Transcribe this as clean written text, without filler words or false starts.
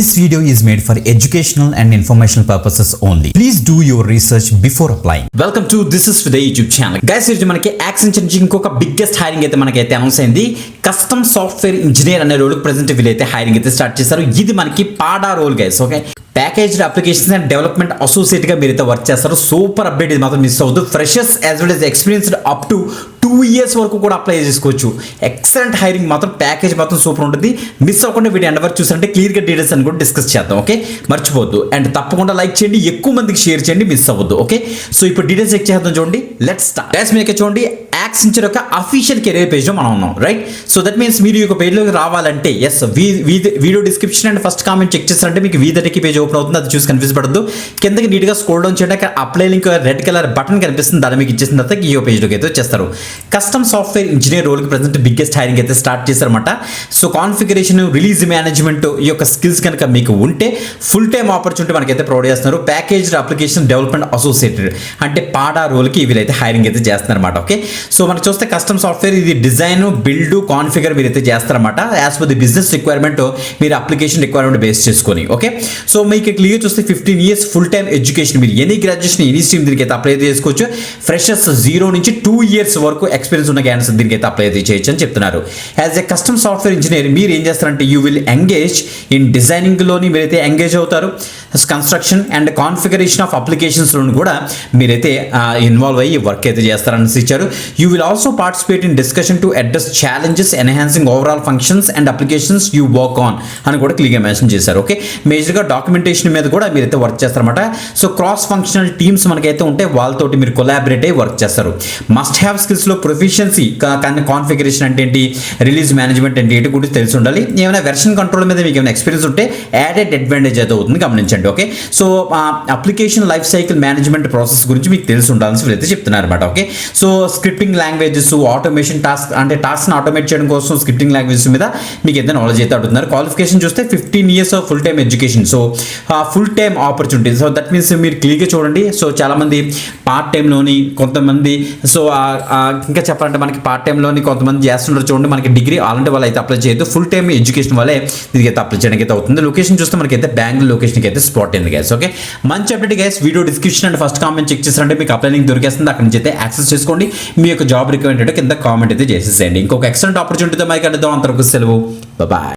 This video is made for educational and informational purposes only. Please do your research before applying. Welcome to This is for the YouTube channel. Guys, ఈరోజు మనకి Accenture నుంచి ఇంకొక biggest hiring అయితే మనకైతే announce అయింది. Custom software engineer అనే role present వీళ్ళైతే hiring అయితే స్టార్ట్ చేశారు. ఇది మనకి పాడా role guys. Okay, packaged applications and development associate గా మీరైతే వర్క్ చేస్తారు. సూపర్ అప్డేట్, ఇది మాత్రం మిస్ అవ్వద్దు. Freshers as well as experienced up to 2 years వరకు కూడా అప్లై చేసుకోవచ్చు. ఎక్సలెంట్ హైరింగ్, మాత్రం ప్యాకేజ్ మాత్రం సూపర్ ఉంటుంది. మిస్ అవ్వకుండా వీడియో ఎండ్ వరకు చూసారంటే క్లియర్గా డీటెయిల్స్ అని కూడా డిస్కస్ చేద్దాం. ఓకే, మర్చిపోద్దు. అండ్ తప్పకుండా లైక్ చేయండి, ఎక్కువ మందికి షేర్ చేయండి, మిస్ అవ్వద్దు. ఓకే, సో ఇప్పుడు డీటెయిల్స్ చెక్ చేద్దాం. చూడండి, లెట్స్ స్టార్ట్. గైస్, మీరు చూడండి యాక్సెంచర్ యొక్క అఫీషియల్ కెరీర్ పేజ్ లో మనం ఉన్నాం, రైట్? సో దట్ మీన్స్ మీరు ఈ పేజ్లోకి రావాలంటే video description and first comment check చేస్తారంటే మీకు వీదటికి పేజ్ ఓపెన్ అవుతుంది. అది చూసి కన్ఫ్యూజ్ పడద్దు. కిందకి నీట్గా స్క్రోల్ డౌన్ చేయండి, అక్కడ apply link red colour button కనిపిస్తుంది, దాన్ని మీకు ఇచ్చేసిన తర్వాత ఈ పేజ్లోకి అయితే వచ్చేస్తారు. కస్టమ్ సాఫ్ట్వేర్ ఇంజనీర్ రోల్కి ప్రెజెంట్ బిగ్గెస్ట్ హైరింగ్ అయితే స్టార్ట్ చేశారన్నమాట. సో కాన్ఫిగరేషన్, రిలీజ్ మేనేజ్మెంట్ ఈ యొక్క స్కిల్స్ కనుక మీకు ఉంటే ఫుల్ టైమ్ ఆపర్చునిటీ మనకైతే ప్రొవైడ్ చేస్తున్నారు. ప్యాకేజ్డ్ అప్లికేషన్ డెవలప్మెంట్ అసోసియేటెడ్ అంటే పాడా రోల్కి వీళ్ళైతే హైరింగ్ అయితే చేస్తున్నారు అనమాట. ఓకే, సో మనకు చూస్తే కస్టమ్ సాఫ్ట్వేర్ ఇది డిజైన్, బిల్డ్, కాన్ఫిగర్ మీరైతే చేస్తారన్నమాట. As per the business requirement మీరు అప్లికేషన్ రిక్వైర్మెంట్ బేస్ చేసుకొని. ఓకే, సో మీకు క్లియర్ చూస్తే 15 years ఫుల్ టైమ్ ఎడ్యుకేషన్, మీరు ఎనీ గ్రాడ్యుయేషన్ ఎనీ స్ట్రీమ్ దీనికి అయితే అప్లై చేసుకోవచ్చు. ఫ్రెషర్స్ 0 నుంచి 2 years వరకు ఎక్స్పీరియన్స్ ఉన్న క్యాండిడేట్స్ దీనికి అయితే అప్లై చేయొచ్చు అని చెప్తున్నారు. As a custom software engineer మీరు ఏం చేస్తారంటే యూ విల్ ఎంగేజ్ ఇన్ డిజైనింగ్లోని మీరైతే ఎంగేజ్ అవుతారు. కన్స్ట్రక్షన్ అండ్ కాన్ఫిగరేషన్ ఆఫ్ అప్లికేషన్స్లోని కూడా మీరైతే ఇన్వాల్వ్ అయ్యి వర్క్ అయితే చేస్తారని ఇచ్చారు. You will also participate in discussion to address challenges enhancing overall functions and applications you work on అని కూడా క్లియర్గా మెన్షన్ చేశారు. ఓకే, మేజర్గా డాక్యుమెంటేషన్ మీద కూడా మీరైతే వర్క్ చేస్తారన్నమాట. సో క్రాస్ ఫంక్షనల్ టీమ్స్ మనకైతే ఉంటే వాళ్ళతోటి మీరు కొలాబరేట్ అయ్యి వర్క్ చేస్తారు. మస్ట్ హ్యావ్ స్కిల్స్లో ప్రొఫిషియన్సీ, కాన్ఫిగరేషన్ అంటే ఏంటి, రిలీజ్ మేనేజ్మెంట్ అంటే ఏంటి గురించి తెలిసి ఉండాలి. ఏమైనా వెర్షన్ కంట్రోల్ మీద మీకు ఏమైనా ఎక్స్పీరియన్స్ ఉంటే యాడెడ్ అడ్వాంటేజ్ అయితే అవుతుంది, గమనించండి. Okay, so application life cycle management process గురించి మీకు తెలిసి ఉండాల్సి వీళ్ళైతే చెప్తున్నారు అనమాట. Okay, so scripting languages, automation task అంటే టాస్క్ని ఆటోమేట్ చేయడం కోసం స్క్రిప్టింగ్ లాంగ్వేజెస్ మీద మీకు ఎంత నాలెడ్జ్ అయితే అడుగుతున్నారు. క్వాలిఫికేషన్ చూస్తే 15 years of full time education, so full time opportunity. So that means మీరు క్లియర్గా చూడండి. సో చాలామంది పార్ట్ టైంలోని, కొంతమంది సో ఇంకా చెప్పాలంటే మనకి పార్ట్ టైంలోని కొంతమంది చేస్తుంటారు. చూడండి, మనకి డిగ్రీ అలాంటి వాళ్ళు అయితే అప్లై చేయొద్దు, ఫుల్ టైమ్ ఎడ్యుకేషన్ వాళ్ళే దీనికి అయితే అప్లై చేయడానికి అయితే అవుతుంది. లొకేషన్ చూస్తే మనకైతే బెంగళూరు లొకేషన్కి అయితే స్పాట్ అయింది గైస్. ఓకే, మంచి update guys. Video description and first comment check చేస్తారంటే మీకు అప్లై లింక్ దొరికేస్తుంది, అక్కడ నుంచి అయితే యాక్సెస్ చేసుకోండి. మీ యొక్క జాబ్ రిక్వైర్మెంట్ కింద కామెంట్ అయితే చేసేసేయండి. ఇంకొక ఎక్సలెంట్ ఆపర్చునిటీతో మరి కలుద్దాం. అంతవరకు సెలవు, బాయ్.